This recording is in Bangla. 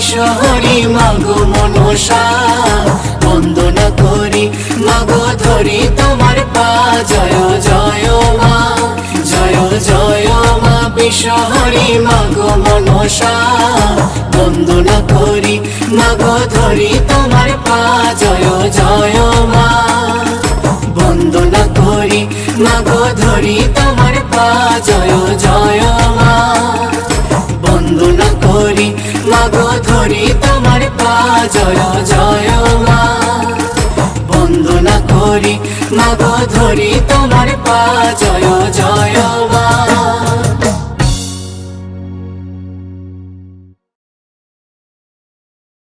বিশ্বহরি মাগো মনসা বন্দনা করি মাগো ধরি তোমার পা জয় জয় মা জয় জয় মা বিশ্বহরি মাগো মনসা বন্দনা করি মাগো ধরি তোমার পা জয় জয় মা বন্দনা করি মাগো ধরি তোমার পা জয় জয় মা বন্দনা করি মাগো ধরি তোমার পা জয় জয় মা বন্দনা করি মাগো ধরি তোমার পা জয় জয়